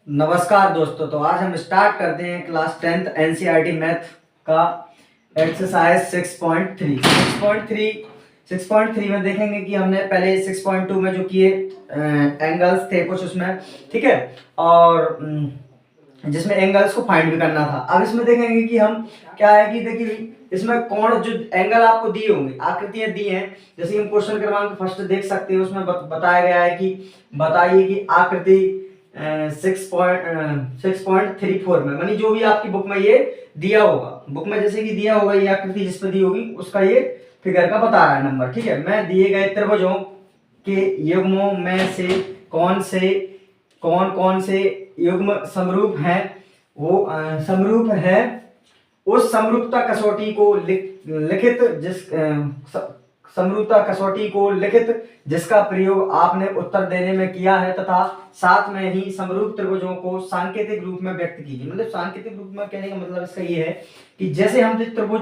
नमस्कार दोस्तों, तो आज हम स्टार्ट करते हैं क्लास 10th एनसीईआरटी मैथ का एक्सरसाइज 6.3 में देखेंगे कि हमने पहले 6.2 में जो किए एंगल्स थे कुछ उसमें, ठीक है, और जिसमें एंगल्स को फाइंड भी करना था। अब इसमें देखेंगे कि हम क्या है कि देखिए इसमें कौन जो एंगल आपको दिए होंगे, आकृतियां दी हैं, जैसे कि हम क्वेश्चन क्रमांक फर्स्ट देख सकते हैं, उसमें बताया गया है कि बताइए कि आकृति 6.34 में, मानी जो भी आपकी बुक में ये दिया होगा, बुक में जैसे कि दिया होगा ये आकृति जिस पर दी होगी उसका ये फिगर का बता रहा है नंबर, ठीक है। मैं दिए गए त्रिभुजों के युग्मों में से कौन कौन से युग्म समरूप हैं, वो समरूप है उस समरूपता कसौटी को लिखित समरूपता कसौटी को लिखित जिसका प्रयोग आपने उत्तर देने में किया है, तथा साथ में ही समरूप त्रिभुजों को सांकेतिक रूप में व्यक्त कीजिए। मतलब सांकेतिक रूप में कहने का मतलब इसका ये है कि जैसे हम जो त्रिभुज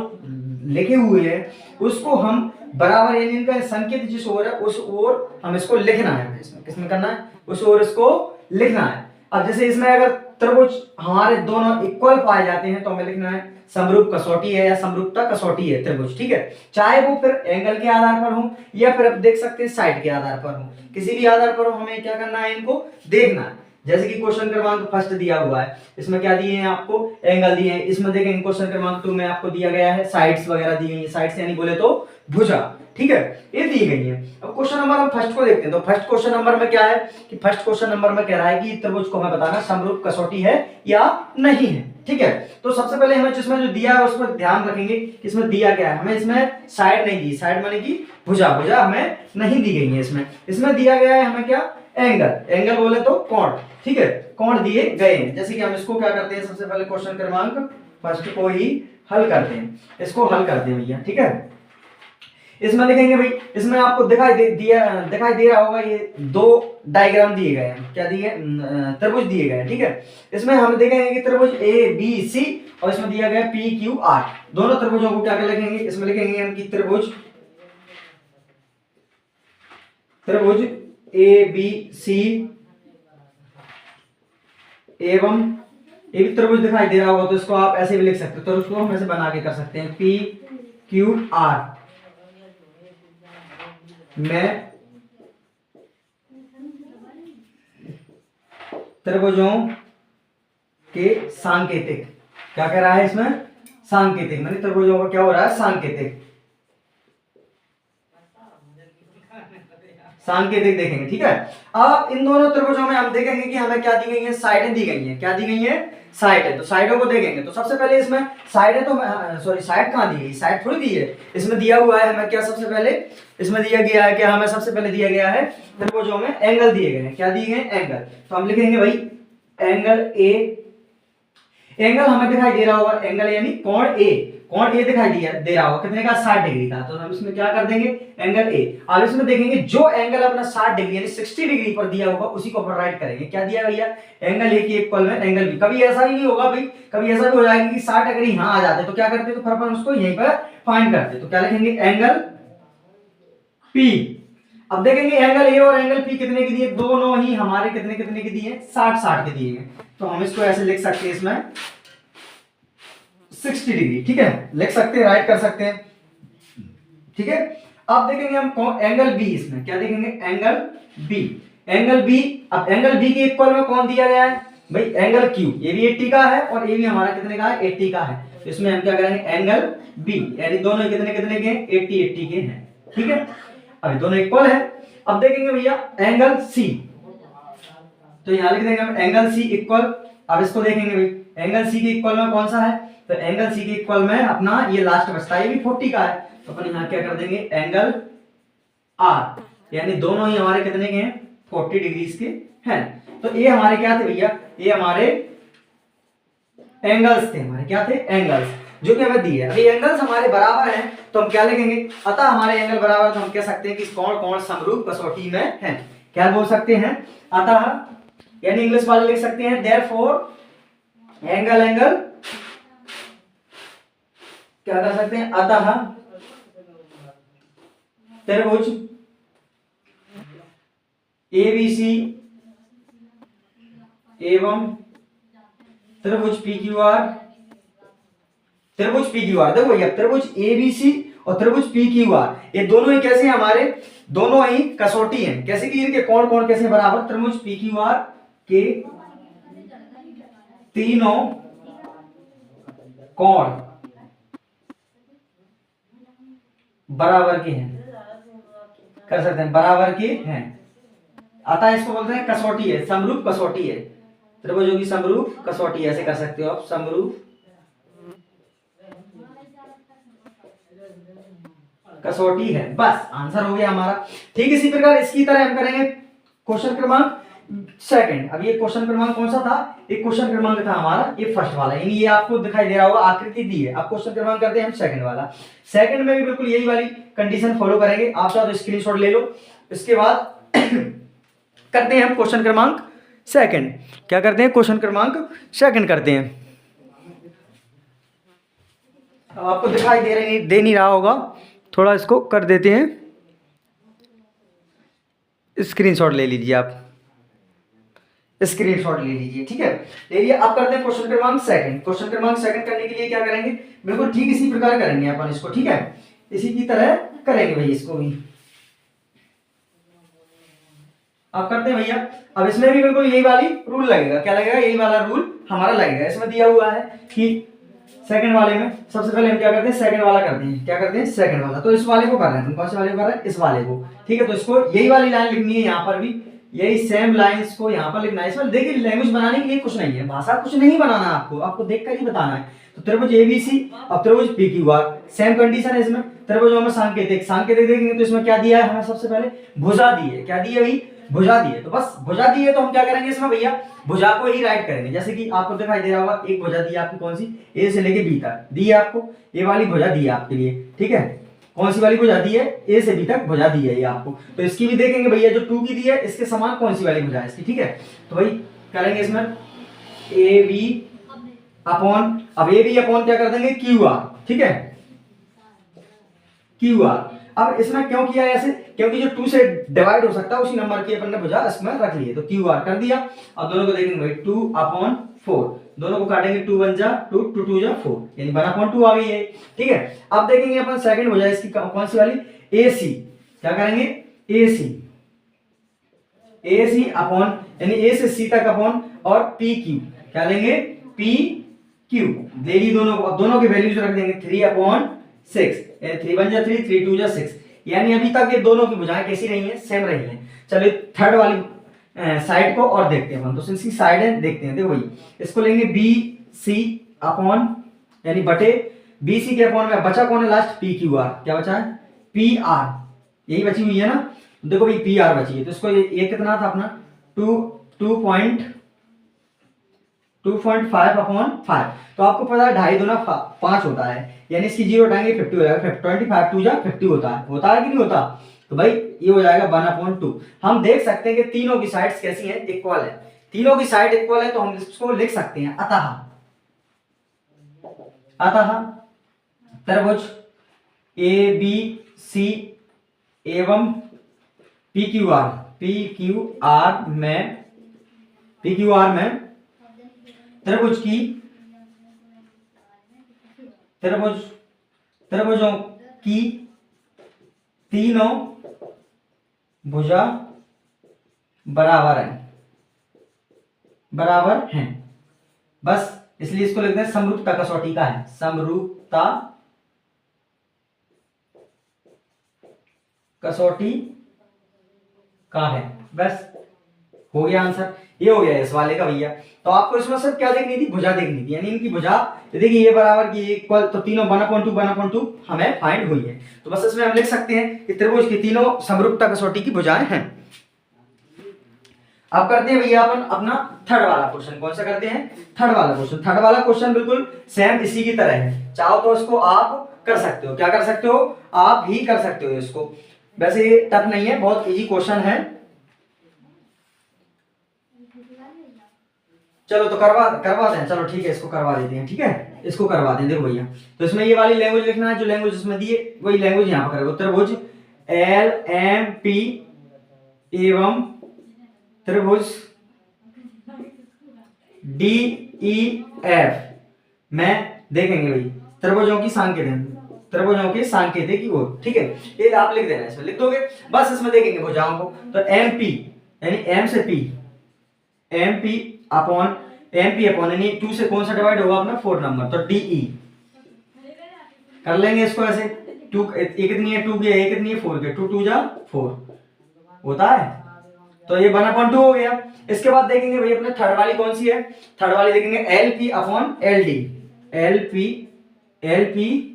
लिखे हुए हैं उसको हम बराबर, यानी इनका संकेत जिस ओर है उस ओर हम इसको लिखना है। इसमें किसमें करना है, उस ओर इसको लिखना है। अब जैसे इसमें अगर त्रिभुज हमारे दोनों इक्वल पाए जाते हैं तो हमें लिखना है समरूप कसौटी है या समरूपता कसौटी है त्रिभुज, ठीक है। चाहे वो फिर एंगल के आधार पर हो या फिर आप देख सकते हैं साइड के आधार पर हो, किसी भी आधार पर हो, हमें क्या करना है, इनको देखना है। जैसे कि क्वेश्चन क्रमांक फर्स्ट दिया हुआ है, इसमें क्या दिए हैं आपको, एंगल दिए हैं। इसमें देखेंगे क्वेश्चन क्रमांक 2 में आपको दिया गया है साइड्स वगैरह दी गई है, साइड्स यानी बोले तो भुजा, ठीक है, ये दी गई है। अब क्वेश्चन नंबर हम फर्स्ट को देखते हैं, तो फर्स्ट क्वेश्चन नंबर में क्या है कि फर्स्ट क्वेश्चन नंबर में कह रहा है कि त्रिभुज को हमें बताना समरूप कसौटी है या नहीं है, ठीक है। तो सबसे पहले हमें जिसमें जो दिया है उस पर ध्यान रखेंगे कि इसमें दिया क्या है। हमें इसमें साइड नहीं दी, साइड माने कि भुजा, भुजा हमें नहीं दी गई है। इसमें दिया गया है हमें क्या, एंगल, एंगल बोले तो कोण, ठीक है, कोण दिए गए हैं। जैसे कि हम इसको क्या करते हैं, सबसे पहले क्वेश्चन क्रमांक फर्स्ट को ही हल करते हैं, इसको हल करते हैं भैया, ठीक है। इसमें लिखेंगे भाई, इसमें आपको दिखाई दे रहा होगा ये दो डायग्राम दिए गए हैं, क्या दिए, त्रिभुज दिए गए हैं, ठीक है। इसमें हम देखेंगे कि त्रिभुज ए बी सी और इसमें दिया गया पी क्यू आर, दोनों त्रिभुजों को क्या लिखेंगे, इसमें लिखेंगे हम कि त्रिभुज ए बी सी एवं ये भी त्रिभुज दिखाई दे रहा होगा तो इसको आप ऐसे भी लिख सकते हो, तो उसको हम ऐसे बना के कर सकते हैं, पी क्यू आर में त्रिभुजों के सांकेतिक, क्या कह रहा है इसमें, सांकेतिक, माने त्रिभुजों का क्या हो रहा है, सांकेतिक देखेंगे, ठीक है। अब इन दोनों त्रिभुजों में हम देखेंगे कि हमें क्या दी गई है, साइडें दी गई हैं, क्या दी गई है, साइड है। तो साइडों को देखेंगे तो सबसे पहले इसमें साइड है, तो सॉरी साइड कहां दी गई, साइड थोड़ी दी है, इसमें दिया हुआ है हमें क्या, सबसे पहले इसमें दिया गया है क्या, हमें सबसे पहले दिया गया है त्रिभुजों में एंगल दिए गए हैं, क्या दिए गए, एंगल। तो हम लिखेंगे भाई एंगल ए, एंगल हमें दिखाई दे रहा होगा, एंगल यानी कोण ए, कोण ए दिखाई दे रहा होगा कितने का, 60 डिग्री का। तो हम इसमें क्या कर देंगे, एंगल ए। अब इसमें देखेंगे जो एंगल अपना 60 डिग्री यानी 60 डिग्री पर दिया होगा उसी को अपन राइट करेंगे, क्या दिया भैया, एंगल ए के इक्वल में एंगल बी। कभी ऐसा ही नहीं होगा भाई, कभी ऐसा भी हो जाएगा कि 60 अगर यहां आ जाते तो क्या करते, तो फिर अपन उसको यहीं पर फाइंड करते, तो क्या लिखेंगे, एंगल पी। अब देखेंगे एंगल ए और एंगल पी कितने के दिए, दोनों ही हमारे कितने कितने के दिए, 60 के दिए हैं। तो हम इसको ऐसे लिख सकते हैं, इसमें 60 डिग्री, ठीक है, लिख सकते हैं, राइट कर सकते हैं, ठीक है। अब देखेंगे हम एंगल बी, इसमें क्या देखेंगे, एंगल बी, एंगल बी। अब एंगल बी के इक्वल में कौन दिया गया है भाई, एंगल क्यू, ये भी 80 का है और ये भी हमारा कितने का है, 80 का है। तो इसमें हम क्या करेंगे, एंगल बी यानी दोनों कितने कितने के हैं, 80 के हैं, ठीक है। अब दोनों इक्वल है। अब देखेंगे भैया एंगल सी, तो यहां लिख देंगे हम एंगल सी इक्वल। अब इसको देखेंगे भाई एंगल सी के इक्वल में कौन सा है, तो एंगल सी के इक्वल में अपना ये लास्ट बचता है, ये भी 40 का है, तो अपन यहां क्या कर देंगे, एंगल आर, यानी दोनों ही हमारे कितने के हैं, 40 डिग्री के हैं। तो ये हमारे क्या थे भैया, ये हमारे एंगल्स थे, हमारे क्या थे, एंगल्स जो कि हमें दिए। अभी एंगल्स हमारे बराबर हैं तो हम क्या लिखेंगे, अतः हमारे एंगल बराबर, तो हम कह सकते हैं कि कोण कोण समरूप कसौटी में है, क्या बोल सकते हैं, अतः, यानी इंग्लिश वाले लिख सकते हैं देयरफॉर एंगल एंगल, क्या कर सकते हैं, अतः त्रिभुज एबीसी एवं त्रिभुज पी क्यू आर, त्रिभुज पी क्यू आर। देखो भैया त्रिभुज एबीसी और त्रिभुज पी क्यू आर ये दोनों ही कैसे हैं हमारे, दोनों ही कसौटी हैं। कैसे कि इनके कोण कोण कैसे बराबर, त्रिभुज पी क्यू आर के तीनों कोण बराबर के हैं, कर सकते हैं बराबर के हैं, अतः इसको बोलते हैं कसौटी है, समरूप कसौटी है, त्रिभुजों की समरूप कसौटी, ऐसे कर सकते हो आप, समरूप कसौटी है। बस आंसर हो गया हमारा। ठीक इसी प्रकार इसकी तरह हम करेंगे क्वेश्चन क्रमांक सेकंड। अब ये क्वेश्चन क्रमांक कौन सा था, एक क्वेश्चन क्रमांक था हमारा ये फर्स्ट वाला, यानी ये आपको दिखाई दे रहा होगा आकृति दी है। अब क्वेश्चन क्रमांक करते हैं हम सेकंड वाला। सेकंड में भी बिल्कुल यही वाली कंडीशन फॉलो करेंगे, आप चाहो तो स्क्रीनशॉट ले लो। इसके बाद करते हैं हम क्वेश्चन क्रमांक सेकंड। क्या करते हैं, क्वेश्चन क्रमांक सेकंड करते हैं। अब आपको दिखाई दे नहीं रहा होगा, थोड़ा इसको कर देते हैं, स्क्रीनशॉट ले लीजिए आप, स्क्रीनशॉट ले लीजिए, ठीक है ले लिया। अब करते हैं क्वेश्चन क्रमांक सेकंड। क्वेश्चन क्रमांक सेकंड करने के लिए क्या करेंगे, बिल्कुल ठीक इसी प्रकार करेंगे अपन इसको, ठीक है इसी की तरह करेंगे भाई इसको भी। अब करते हैं भैया, अब इसमें भी बिल्कुल यही वाली रूल लगेगा। क्या लगेगा, यही वाला रूल हमारा लगेगा। इसमें दिया हुआ है कि सेकंड वाले में सबसे पहले हम क्या करते हैं, सेकंड वाला करते हैं। क्या करते हैं, सेकंड वाला। तो इस वाले को कर रहे हैं, कौन से वाले को कर रहे हैं, इस वाले को, ठीक है। तो इसको यही वाली लाइन लिखनी है, यहाँ पर भी यही सेम लाइंस को यहाँ पर लिखना है। इसमें देखिए लैंग्वेज बनाने के लिए कुछ नहीं है, भाषा कुछ नहीं बनाना है आपको, आपको देखकर ही बताना है। तो त्रिभुज एबीसी और त्रिभुज P Q R same condition है इसमें। त्रिभुजों में सांकेतिक सांकेतिक देखेंगे तो इसमें क्या दिया है हमें, सबसे पहले भुजा दी है। क्या दी है भाई, भुजा दी है। तो बस भुजा दी है तो हम क्या करेंगे इसमें भैया, भुजा को ही राइट करेंगे। जैसे कि आपको दिखाई दे रहा होगा, एक भुजा दी है आपकी, कौन सी, ए से लेके बी तक दी है आपको, ये वाली भुजा दी है आपके लिए, ठीक है। कौन सी वाली भुजा दी है, ए से बी तक भुजा दी है ये आपको। तो इसकी भी देखेंगे भैया, जो 2 की दी है इसके समान कौन सी वाली भुजा है इसकी, ठीक है। तो भाई करेंगे इसमें ए बी अपॉन, अब ए बी अपॉन क्या कर देंगे, क्यू आर, ठीक है क्यू आर। अब इसमें क्यों किया ऐसे, क्योंकि जो 2 से डिवाइड हो सकता है उसी नंबर की अपन ने भुजा इसमें रख ली है, तो क्यू आर कर दिया। अब दोनों को देखेंगे भाई 2/4, दोनों को काटेंगे, 2 1 जा 2, 2 2 जा 4, यानी 1/2 आ गई है, ठीक है। अब देखेंगे अपन सेकंड भुजा इसकी कौन सी वाली, ए सी। क्या करेंगे, ए सी, ए सी अपॉन, यानी ए से सी तक अपॉन, और पी क्यू, क्या लेंगे, पी क्यू ले ली दोनों को। अब दोनों की वैल्यूज रख देंगे 3/6, 3 1 जा 3, 3 2 जा 6, यानी अभी तक ये दोनों की भुजाएं कैसी रही हैं, सेम रही हैं। चलिए थर्ड वाली साइड को और देखते हैं अपन, तो इसकी साइड है देखते हैं। देखो भाई इसको लेंगे बी सी अपॉन, यानी बटे बी सी के अपॉन में बचा कौन है लास्ट, पी क्यू आर। क्या बचा है, पी आर, यही बची हुई है ना। देखो भाई पी आर बची है, तो इसको ये कितना था अपना 2.5/5। तो आपको पता है 2.5 दूना 5 होता है, यानी इसकी 0 हटाएंगे 50 हो जाएगा, 25 2 जा 50 होता है कि नहीं होता। तो भाई ये हो जाएगा 1/2। हम देख सकते हैं कि तीनों की साइड्स कैसी हैं, इक्वल है। तीनों की साइड इक्वल है तो हम इसको लिख सकते हैं, अतः त्रिभुज ए बी सी एवं पी क्यू आर में त्रिभुजों की तीनों भुजा बराबर हैं। बस इसलिए इसको लिखते हैं समरूपता कसौटी का है, समरूपता कसौटी का है। बस हो गया आंसर, ये हो गया इस वाले का भैया। तो आपको इसमें सिर्फ क्या देखनी थी, भुजा देखनी थी, यानी इनकी भुजा देखिए ये बराबर की इक्वल, तो तीनों 1/2 हमें फाइंड हुई है। तो बस इसमें हम लिख सकते हैं कि त्रिभुज की तीनों समरूपता कसौटी की भुजाएं हैं। अब करते हैं भैया अपन अपना थर्ड वाला क्वेश्चन। कौन सा करते हैं, थर्ड वाला क्वेश्चन बिल्कुल सेम इसी की तरह है। चाहो तो इसको आप कर सकते हो, क्या कर सकते हो, आप ही कर सकते हो इसको। वैसे ये टफ नहीं है, बहुत इजी क्वेश्चन है। चलो तो करवा दें, चलो ठीक है इसको करवा देते हैं, ठीक है इसको करवा दें। देखो भैया तो इसमें ये वाली लैंग्वेज लिखना है, जो लैंग्वेज इसमें दी है वही लैंग्वेज यहाँ पर करेंगे। त्रिभुज एल एम पी एवं त्रिभुज डी ई एफ में देखेंगे भाई त्रिभुजों की त्रिभुजों के सांकेतिक योग, ठीक है। ये आप लिख देना, इसमें लिख दोगे बस। इसमें देखेंगे भुजाओं को, तो एम पी यानी एम से पी, एम पी अपॉन यानी 2 से कौन सा डिवाइड होगा अपना 4 नंबर, तो डीई कर लेंगे इसको ऐसे। 2 एक कितनी है 2 की, एक कितनी है 4 के, 2 2 जा 4 होता है, तो ये 1/2 हो गया। इसके बाद देखेंगे भाई अपने थर्ड वाली कौन सी है, थर्ड वाली देखेंगे L P upon L D, L P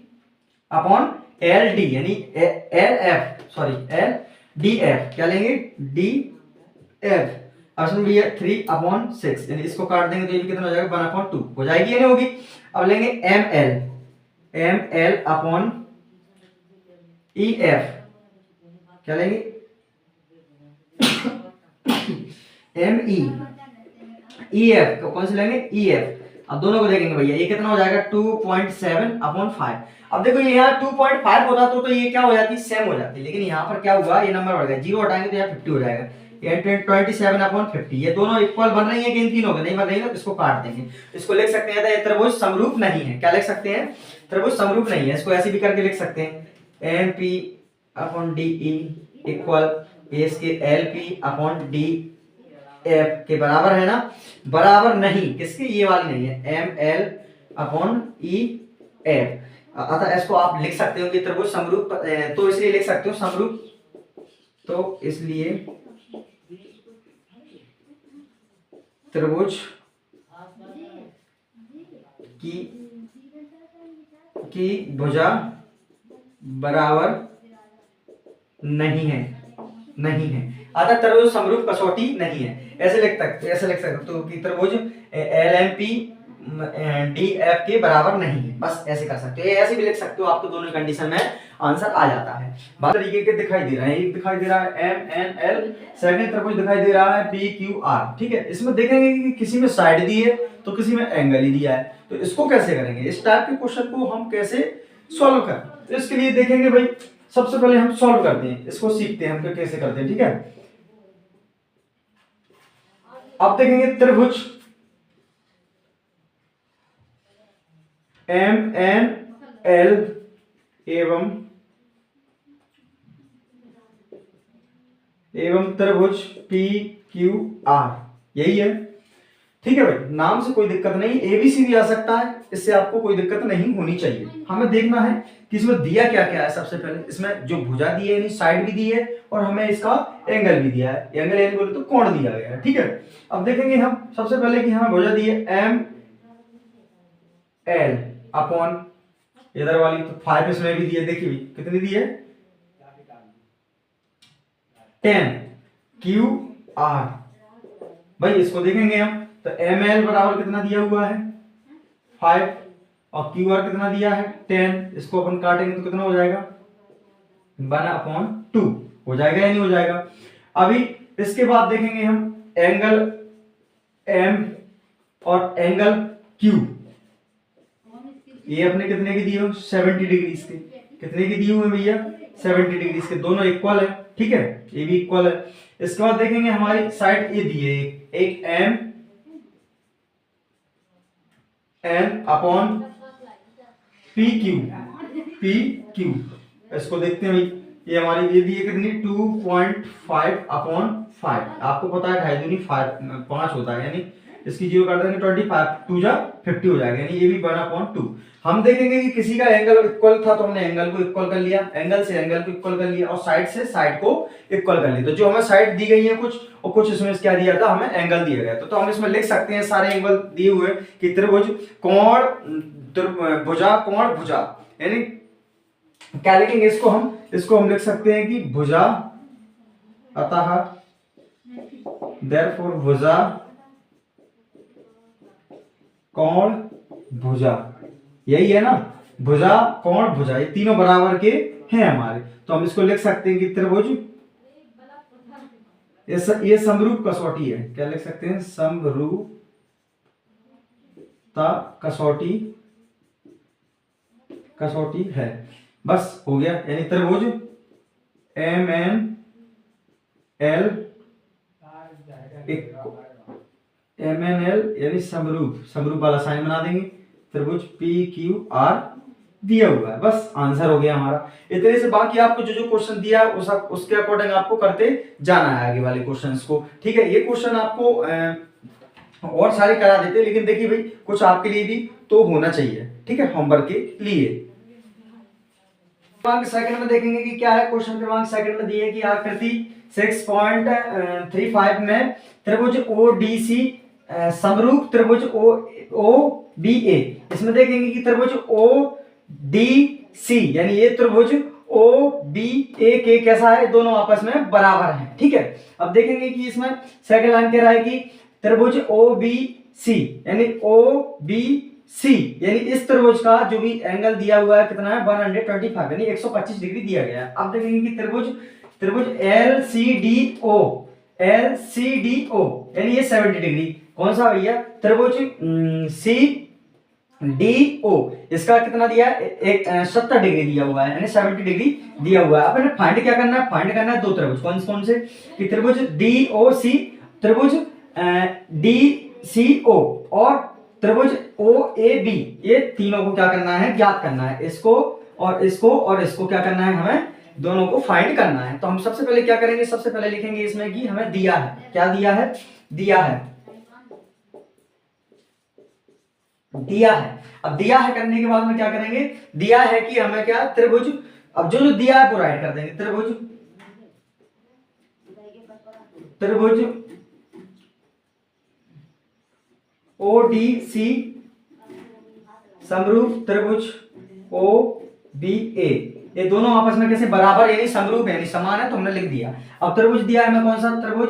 upon L D यानी L F, sorry L D F, क्या लेंगे डी एफ। ऑप्शन बी है 3/6 यानी इसको काट देंगे तो ये कितना हो जाएगा 1/2 हो जाएगी या नहीं होगी। अब लेंगे M L upon E F, क्या लेंगे एम ई एफ, कौन से लेंगे ई एफ। अब दोनों को देखेंगे भैया, ये कितना हो जाएगा 2.7/5। अब देखो ये यहाँ 2.5 होता तो ये क्या हो जाती, सेम हो जाती, लेकिन यहाँ पर क्या हुआ, ये नंबर बढ़ गया, 0 हटाएंगे तो यहाँ 50 हो जाएगा, ये 27/50। ये दोनों इक्वल बन रही है कि इन तीनों के नहीं बन रही है, तो इसको काट देंगे। इसको लिख सकते हैं ये त्रिभुज समरूप नहीं है, क्या लिख सकते हैं, त्रिभुज समरूप नहीं है। इसको ऐसे भी करके लिख सकते हैं M P upon D E equal इसके L P upon D F के बराबर है ना, बराबर नहीं किसकी, ये वाली नहीं है, M L upon E F. अतः इसको आप लिख सकते हो कि त्रिभुज समरूप, तो इसलिए लिख सकते हो समरूप, तो इसलिए त्रिभुज की भुजा बराबर नहीं है, अतः त्रिभुज समरूप कसौटी नहीं है। ऐसे लिख सकते हो कि त्रिभुज L M P D F के बराबर नहीं है, बस ऐसे कर सकते हो। ऐसे भी लिख सकते हो, आपको दोनों कंडीशन में आंसर आ जाता है। बात तरीके के दिखाई दे रहा है, एक दिखाई दे रहा है एम एन एल, सेकंड त्रिभुज दिखाई दे रहा है पी क्यू आर, ठीक है। इसमें देखेंगे कि किसी में साइड दी है तो किसी में एंगल ही दिया है, तो इसको कैसे करेंगे, इस टाइप के क्वेश्चन को हम कैसे सॉल्व करें, तो इसके लिए देखेंगे भाई सबसे पहले हम सॉल्व करते हैं, इसको सीखते हैं हम कैसे करते हैं, ठीक है। अब देखेंगे त्रिभुज एम एन एल एवं त्रिभुज पी क्यू आर, यही है, ठीक है भाई। नाम से कोई दिक्कत नहीं, एबीसी भी आ सकता है, इससे आपको कोई दिक्कत नहीं होनी चाहिए। हमें देखना है कि इसमें दिया क्या क्या है। सबसे पहले इसमें जो भुजा दी है यानी साइड भी दी है, और हमें इसका एंगल भी दिया है, एंगल यानी बोले तो कोण दिया गया है, ठीक है। अब देखेंगे हम सबसे पहले कि हमें भुजा दी है एम एल अपॉन इधर वाली, तो 5 इसमें भी दी है, देखिए कितनी दी है 10 क्यू आर। भाई इसको देखेंगे हम, तो एम एल बराबर कितना दिया हुआ है 5 और क्यू आर कितना दिया है 10। इसको अपन काटेंगे तो कितना हो जाएगा 1/2 हो जाएगा या नहीं हो जाएगा। अभी इसके बाद देखेंगे हम एंगल एम और एंगल क्यू, ये अपने कितने की दिए हो 70 डिग्री के, कितने की दिए हुए भैया 70 डिग्री के, दोनों इक्वल है, ठीक है, ये भी इक्वल है। इसके बाद देखेंगे हमारी साइड ये दी है एक M N upon P Q, इसको देखते हैं भाई, ये हमारी ये दी है कितनी 2.5/5, आपको पता है 2.5 5 होता है, यानी इसकी 0 काट देंगे 25 2 जा 50 हो जाएगा, यानी ये भी 1/2। हम देखेंगे कि किसी का एंगल इक्वल था तो हमने एंगल को इक्वल कर लिया, एंगल से एंगल को इक्वल कर लिया, और साइड से साइड को इक्वल कर लिया। तो जो हमें साइड दी गई है कुछ, और कुछ इसमें क्या दिया था हमें एंगल दिया गया, तो हम इसमें लिख सकते हैं सारे एंगल दिए हुए कि त्रिभुज कोण भुजा कोण भुजा, यानी क्या लिखेंगे इसको हम लिख सकते हैं कि भुजा, अतः देयरफॉर भुजा कोण भुजा, यही है ना, भुजा कोण भुजा, ये तीनों बराबर के हैं हमारे, तो हम इसको लिख सकते हैं कि त्रिभुज ये समरूप कसौटी है, क्या लिख सकते हैं समरूपता कसौटी है, बस हो गया। यानी त्रिभुज एम एन एल MNL यानी समरूप, समरूप वाला साइन बना देंगे। त्रिभुज PQR दिया हुआ है, बस आंसर हो गया हमारा। इतने से बाकी आपको जो जो क्वेश्चन दिया है उसके अकॉर्डिंग आपको करते जाना है आगे वाले क्वेश्चंस को, ठीक है। ये क्वेश्चन आपको और सारे करा देते, लेकिन देखिए भाई कुछ आपके लिए भी तो होना चाहिए, ठीक है, होमवर्क के लिए। क्रमांक सेकंड में देखेंगे कि क्या है। क्वेश्चन क्रमांक सेकंड में दिए कि आकृति 6.35 में त्रिभुज ODC समरूप त्रिभुज OBA। इसमें देखेंगे कि त्रिभुज ODC यानी ये त्रिभुज OBA के कैसा है, दोनों आपस में बराबर हैं, ठीक है। अब देखेंगे कि इसमें सेकंड लाइन कह रहा है कि त्रिभुज OBC यानी OBC यानी इस त्रिभुज का जो भी एंगल दिया हुआ है कितना है 125 यानी 125 डिग्री दिया गया है। अब देखेंगे कि त्रिभुज LCDO यानी ये 70 डिग्री, कौन सा भैया, त्रिभुज CDO इसका कितना दिया है 70 डिग्री दिया हुआ है यानी 70 डिग्री दिया हुआ है। अब हमें फाइंड क्या करना है, फाइंड करना है दो त्रिभुज, कौन से कि त्रिभुज DOC, त्रिभुज DCO और त्रिभुज OAB, ये तीनों को क्या करना है, ज्ञात करना है। इसको और इसको क्या करना है, हमें दोनों को फाइंड करना है। तो हम सबसे पहले क्या करेंगे, सबसे पहले लिखेंगे इसमें कि हमें दिया है, क्या दिया है, दिया है। अब दिया है करने के बाद में क्या करेंगे, दिया है कि हमें क्या त्रिभुज, अब जो दिया है वो राइट कर देंगे। त्रिभुज ODC समरूप त्रिभुज OBA, ये दोनों आपस में कैसे बराबर यानी समरूप यानी समान है, तो हमने लिख दिया। अब त्रिभुज दिया है हमें कौन सा, त्रिभुज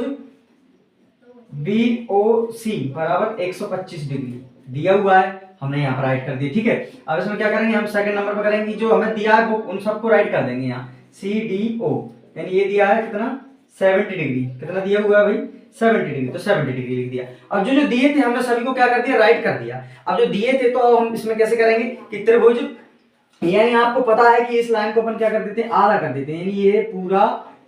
BOC बराबर 125 डिग्री दिया हुआ है, हमने यहाँ पर राइट कर दिया, ठीक है। अब इसमें क्या करेंगे, हम सेकंड नंबर पर करेंगे, जो हमें दिया है वो उन सबको राइट कर देंगे यहाँ। CDO यानी ये दिया है कितना 70 डिग्री, कितना दिया हुआ है भाई 70 डिग्री, तो 70 डिग्री लिख दिया। अब जो दिए थे हमने सभी को क्या कर दिया, राइट कर दिया। अब जो दिए थे तो हम इसमें कैसे करेंगे कि त्रिभुज, यानी आपको पता है कि इस लाइन को अपन क्या कर देते हैं, आधा कर देते हैं, यानी ये पूरा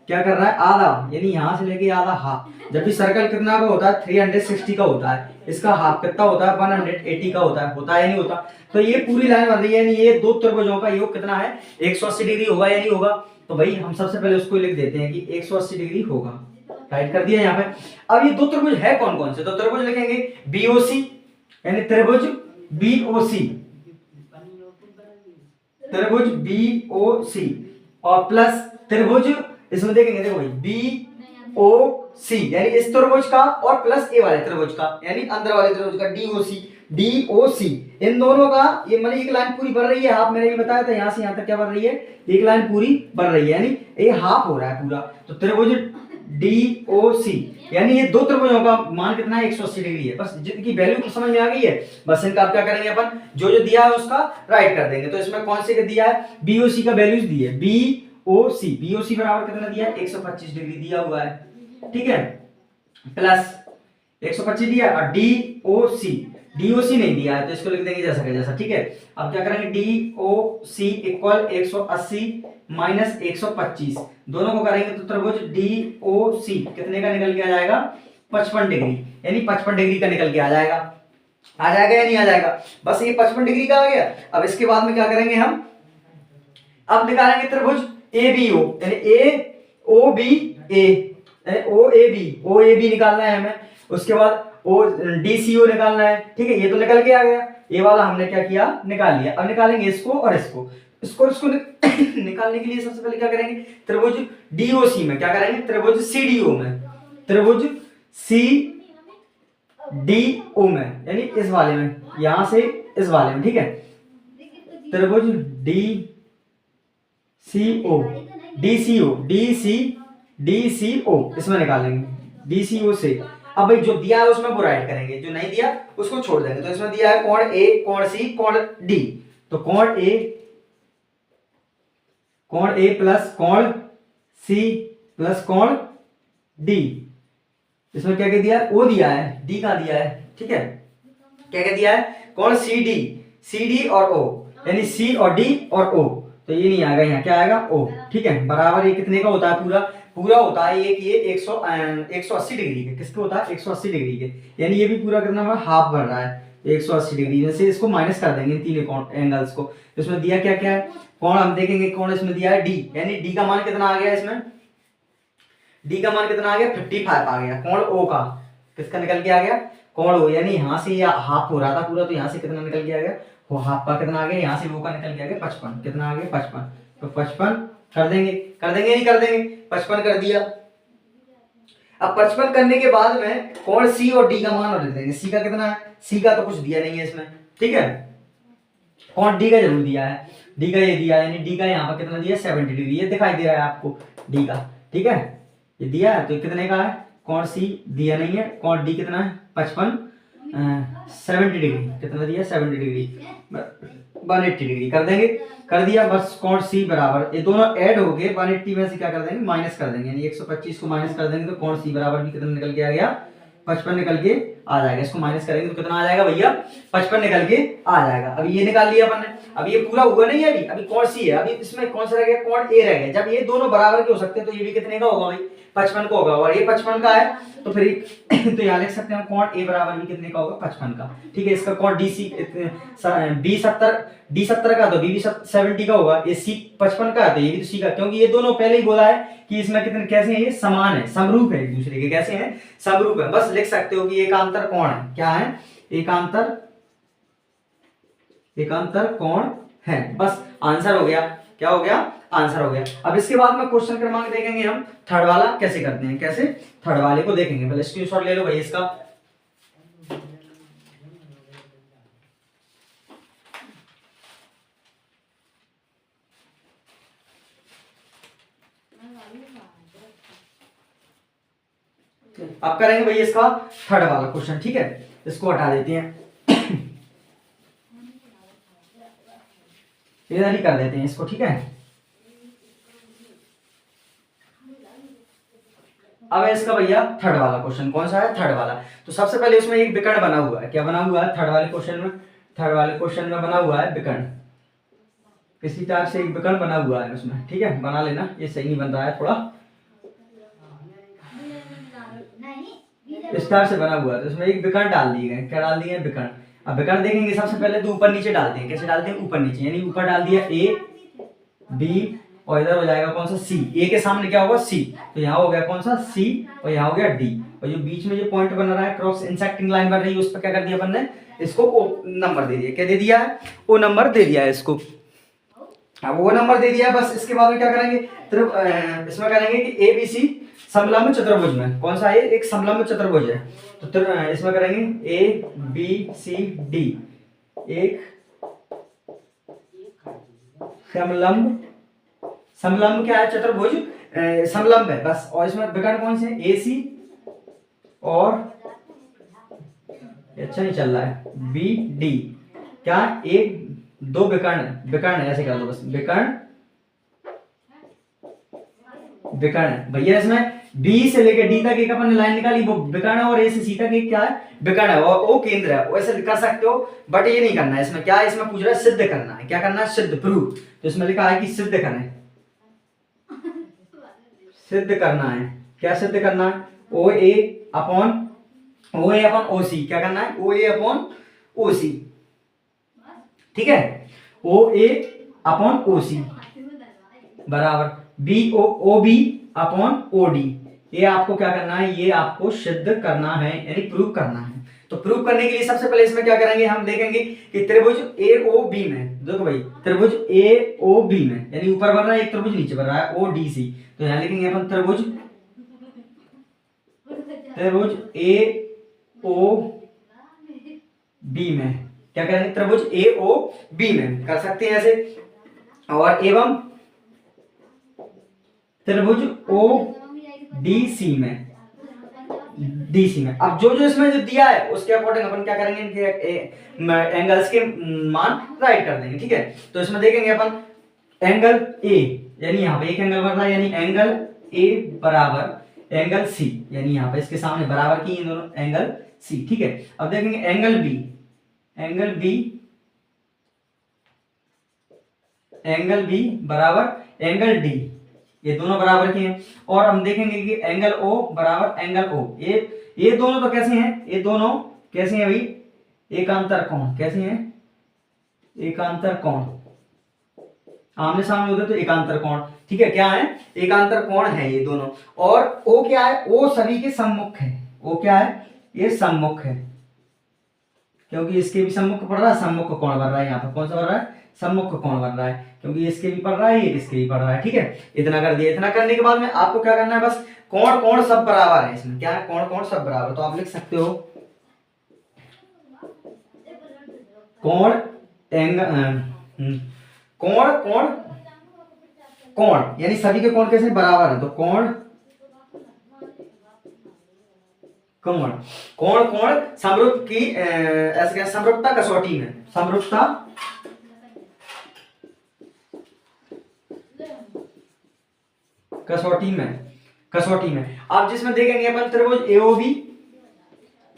क्या कर रहा है आधा, यानी यहां से लेके आधा हाफ। जब भी सर्कल कितना का होता है 360 का होता है, इसका हाफ कितना होता है 180 का होता है या नहीं होता। तो ये पूरी लाइन बन रही है, यानी ये दो त्रिभुजों का योग कितना है 180 डिग्री होगा या नहीं होगा। तो भाई हम सबसे पहले उसको लिख देते हैं कि 180 डिग्री होगा, राइट कर दिया यहाँ पे। अब ये दो त्रिभुज है कौन से, तो त्रिभुज लिखेंगे BOC यानी त्रिभुज BOC और प्लस त्रिभुज, इसमें देखेंगे देखो भाई BOC यानी इस त्रिभुज का और प्लस ए वाले त्रिभुज का यानी अंदर वाले त्रिभुज का DOC, इन दोनों का ये मतलब एक लाइन पूरी बन रही है हाफ, मैंने भी बताया था यहाँ से यहाँ तक क्या बन रही है, एक लाइन पूरी बन रही है यानी ये हाफ हो रहा है पूरा। तो त्रिभुज DOC यानी ये दो त्रिभुजों का मान कितना है 180 डिग्री है। बस जिनकी वैल्यू समझ में आ गई है, बस इनका आप क्या करेंगे, अपन जो दिया है उसका राइट कर देंगे। तो इसमें कौन से का दिया है, BOC का वैल्यूज दी है, BOC बराबर कितना दिया है 125 डिग्री दिया हुआ है, ठीक है, प्लस 125 दिया। और DOC नहीं दिया है तो इसको लिख देंगे जैसा का जैसा, ठीक है। अब क्या करेंगे DOC इक्वल 180 माइनस 125 दोनों को करेंगे तो त्रिभुज DOC कितने का निकल के आ जाएगा 55 डिग्री, यानी 55 डिग्री का निकल के आ जाएगा या नहीं आ जाएगा, बस ये 55 डिग्री का आ गया। अब इसके बाद में क्या करेंगे हम, अब निकालेंगे त्रिभुज ABO यानी OAB निकालना है हमें। उसके बाद DCO निकालना है, ठीक है, ये तो निकल के आ गया, ये वाला हमने क्या किया निकाल लिया। अब निकालेंगे इसको और इसको निकालने के लिए सबसे पहले क्या करेंगे, त्रिभुज DOC में क्या करेंगे, त्रिभुज CDO में यानी इस वाले में, यहां से इस वाले में, ठीक है, त्रिभुज DCO इसमें निकालेंगे DCO से। अब भाई जो दिया है उसमें वो राइट करेंगे, जो नहीं दिया उसको छोड़ देंगे। तो इसमें दिया है कोण A, कोण C, कोण D, तो कोण A प्लस कोण C प्लस कोण D, इसमें क्या दिया है, O दिया है, D का दिया है, ठीक है, क्या दिया है, कोण CD और O यानी C और D और O, तो ये नहीं आएगा, यहाँ क्या आएगा O, ठीक है, बराबर ये कितने का होता है पूरा पूरा होता है ये कि ये 180 डिग्री के, किसके होता है 180 डिग्री के, यानी ये भी पूरा कितना हुआ हाफ बन रहा है 180 डिग्री में से। इसको माइनस कर देंगे तीन एंगल्स को। तो इसमें दिया क्या क्या है, कोण हम देखेंगे, कोण इसमें दिया है डी, यानी डी का मान कितना आ गया इसमें, डी का मान कितना आ गया 55 आ गया। कोण ओ का किसका निकल के आ गया, कोण ओ, यानी यहाँ से या हाफ हो रहा था पूरा, तो यहाँ से कितना निकल के आ गया, वो हाफ का कितना आ गया, यहाँ से वो का निकल के आ गया 55, कितना आ गया 55, तो 55 कर देंगे, नहीं कर देंगे, 55 कर दिया। अब 55 करने के बाद में कोण सी और डी का मान और दे देंगे। सी का कितना है, सी का तो कुछ दिया नहीं है इसमें, ठीक है, कोण डी का जरूर दिया है, डी का ये दिया है, यानी डी का यहाँ पर कितना दिया 70 डिग्री, ये दिखाई दे रहा है आपको डी का, ठीक है, ये दिया है, तो कितने का है, कोण सी दिया नहीं है, कोण डी कितना है 55, 70 डिग्री, कितना दिया 70 डिग्री, 180 डिग्री कर देंगे, कर दिया बस। कोण सी बराबर, ये दोनों ऐड हो गए, 180 में से क्या कर देंगे माइनस कर देंगे, यानी 125 को माइनस कर देंगे तो कोण सी बराबर भी कितना निकल के आ गया 55 निकल के आ जाएगा। इसको माइनस करेंगे तो कितना आ जाएगा भैया 55 निकल के आ जाएगा। अभी ये निकाल लिया अपन ने, अब ये पूरा हुआ नहीं है, अभी कोण सी है, अभी इसमें कौन सा रह गया, कोण ए रह गया। जब ये दोनों बराबर के हो सकते हैं तो ये भी कितने का होगा भाई 55 का होगा, और ये 55 का है तो फिर तो यहाँ लिख सकते हैं कोण ए बराबर भी कितने का होगा 55 का, ठीक है। इसका कोण डी सी बी 70, डी 70 का तो बी 70 का होगा, ये सी 55 का है तो ये भी तो सी का, क्योंकि ये दोनों पहले ही बोला है कि इसमें कितने कैसे हैं, ये समान है, समरूप है एक दूसरे के, कैसे हैं समरूप है। बस लिख सकते हो कि एकांतर कोण है, क्या है एकांतर कोण है, बस आंसर हो गया, क्या हो गया आंसर हो गया। अब इसके बाद में क्वेश्चन क्रमांक देखेंगे हम थर्ड वाला कैसे करते हैं, कैसे थर्ड वाले को देखेंगे। पहले स्क्रीनशॉट ले लो भाई इसका, अब करेंगे भाई इसका थर्ड वाला क्वेश्चन, ठीक है, इसको हटा देते हैं, इधर ही कर देते हैं इसको, ठीक है। अब है इसका भैया थर्ड वाला क्वेश्चन, कौन सा है थर्ड वाला। तो सबसे पहले उसमें एक विकर्ण बना हुआ है, क्या बना हुआ है थर्ड वाले क्वेश्चन में, थर्ड वाले क्वेश्चन में बना हुआ है विकर्ण, किसी टाइप से एक विकर्ण बना हुआ है उसमें, ठीक है, बना लेना, ये सही नहीं बन रहा है थोड़ा, इस टाइप से बना हुआ है, तो उसमें एक विकर्ण डाल दिए गए, क्या डाल दिए विकर्ण। अब विकर्ण देखेंगे सबसे पहले तो ऊपर नीचे डालते हैं, कैसे डालते हैं ऊपर नीचे, यानी ऊपर डाल दिया ए बी और इधर हो जाएगा कौन सा सी, ए के सामने क्या होगा सी, तो यहाँ हो गया कौन सा सी और यहाँ हो गया डी, और जो बीच में जो पॉइंट बन रहा है क्रॉस इंसेक्टिंग लाइन बन रही है उस पर क्या कर दिया अपन ने, इसको ओ नंबर दे दिया, क्या दे दिया है ओ नंबर दे दिया है इसको। अब वो नंबर दे दिया, बस इसके बाद में क्या करेंगे, इसमें करेंगे कि ए बी सी समलंब चतुर्भुज में, कौन सा है एक समलंब चतुर्भुज है, तो इसमें करेंगे ए बी सी डी, एक समलंब, समलंब क्या है चतुर्भुज, समलंब है बस, और इसमें विकर्ण कौन से ए सी और अच्छा नहीं चल रहा है बी डी, क्या एक दो विकर्ण, विकर्ण ऐसे कर दो बस, विकर्ण विकर्ण भैया, इसमें बी से लेकर डी तक एक अपन ने लाइन निकाली वो विकर्ण है, और ए से सी तक एक क्या है विकर्ण है, और ओ केंद्र है, वैसे कर सकते हो बट ये नहीं करना है। इसमें क्या है, इसमें पूछ रहा है सिद्ध करना है, क्या करना है सिद्ध प्रूव, तो इसमें लिखा है कि सिद्ध करें, सिद्ध करना है, क्या सिद्ध करना है ओ ए अपॉन ओ सी, क्या करना है ओ ए अपॉन ओ सी, ठीक है, ओ ए अपॉन ओ सी बराबर B O B upon O D, ये आपको क्या करना है, ये आपको सिद्ध करना है यानी प्रूव करना है। तो प्रूव करने के लिए सबसे पहले इसमें क्या करेंगे, हम देखेंगे कि त्रिभुज ए ओ बी में, देखो भाई त्रिभुज ए ओ बी में, यानी ऊपर बन रहा है एक त्रिभुज नीचे बन रहा है ओ डी सी, तो यहाँ लिखेंगे अपन त्रिभुज ए ओ बी में, क्या करेंगे त्रिभुज ए ओ बी में कर सकते हैं ऐसे, और एवं त्रिभुज ओ डी सी में, अब जो जो इसमें जो दिया है उसके अकॉर्डिंग अपन क्या करेंगे, इनके एंगल्स के मान राइट कर देंगे, ठीक है। तो इसमें देखेंगे अपन एंगल ए, यानी यहाँ पे एक एंगल बन रहा है, यानी एंगल ए बराबर एंगल सी, यानी यहाँ पे इसके सामने बराबर की इन दोनों एंगल सी, ठीक है। अब देखेंगे एंगल बी, एंगल बी बराबर एंगल डी, ये दोनों बराबर की हैं। और हम देखेंगे कि एंगल ओ बराबर एंगल ओ, ये दोनों तो कैसे हैं, ये दोनों कैसे हैं भाई, एकांतर कोण। कैसे हैं, एकांतर कोण, आमने सामने होते तो एकांतर कोण। ठीक है, क्या है, एकांतर कोण है ये दोनों। और ओ क्या है, ओ सभी के सम्मुख है। ओ क्या है, ये सम्मुख है, क्योंकि इसके भी सम्मुख पड़ रहा है, सम्मुख कोण बन रहा है। यहाँ पर कौन सा बन रहा है, सम्मुख कोण बन रहा है, क्योंकि इसके भी पड़ रहा है, ये इसके भी पड़ रहा है। ठीक है, इतना कर दिया। इतना करने के बाद में आपको क्या करना है, बस कोण कोण सब बराबर है इसमें। क्या है, कोण कोण सब बराबर। तो आप लिख सकते हो कोण कोण कोण कोण, यानी सभी के कोण कैसे बराबर है, तो कोण कोण कोण कोण समरूप की ऐसे क्या, समरूपता कसौटी में, समरूपता कसौटी में, कसौटी में। आप जिसमें देखेंगे अपन त्रिभुज एओबी,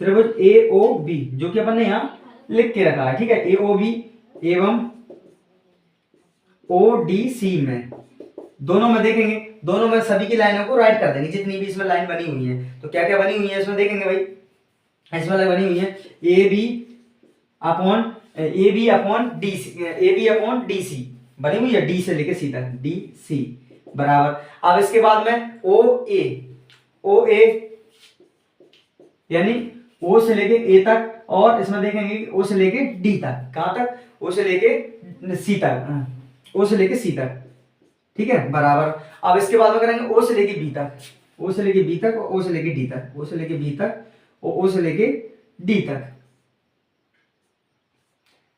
त्रिभुज एओबी जो कि अपन ने यहाँ लिख के रखा है। ठीक है, एओबी एवं ओडीसी में, दोनों में देखेंगे, दोनों में सभी की लाइनों को राइट कर देंगे, जितनी भी इसमें लाइन बनी हुई है। तो क्या क्या बनी हुई है इसमें देखेंगे भाई, इसमें बनी हुई है A B upon D C बनी हुई है, डी से लेके सी तक, डी सी बराबर। अब इसके बाद में ओ ए यानी ओ से लेके ए तक, और इसमें देखेंगे कि ओ से लेके डी तक। कहां तक, ओ से लेके सी तक, ओ से लेके सी तक। ठीक है, बराबर। अब इसके बाद में करेंगे ओ से लेके बी तक, ओ से लेके बी तक, ओ से लेके डी तक, ओ से लेके बी तक, ओ से लेके डी तक,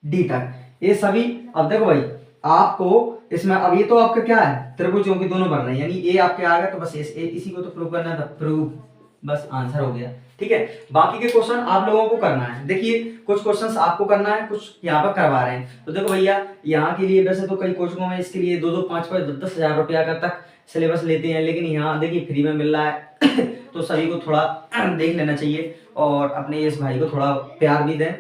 डी तक, ये सभी। अब देखो भाई, आपको इसमें अब ये तो आपका क्या है, त्रिभुजों के दोनों बन रहे हैं, यानी ये आपके आ गया, तो बस इसी को तो प्रूव करना था, प्रूव, बस आंसर हो गया। ठीक है, बाकी के क्वेश्चन आप लोगों को करना है। देखिए, कुछ क्वेश्चंस आपको करना है, कुछ यहाँ पर करवा रहे हैं। तो देखो भैया, यहाँ के लिए वैसे तो कई कोचिंगों में इसके लिए 2-2, 5-5, 10-10 हजार रुपया का तक सिलेबस लेते हैं, लेकिन यहाँ देखिए फ्री में मिल रहा है तो सभी को थोड़ा देख लेना चाहिए, और अपने इस भाई को थोड़ा प्यार भी दें,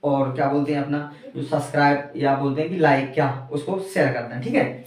और क्या बोलते हैं अपना जो सब्सक्राइब या बोलते हैं कि लाइक, क्या उसको शेयर करना है। ठीक है।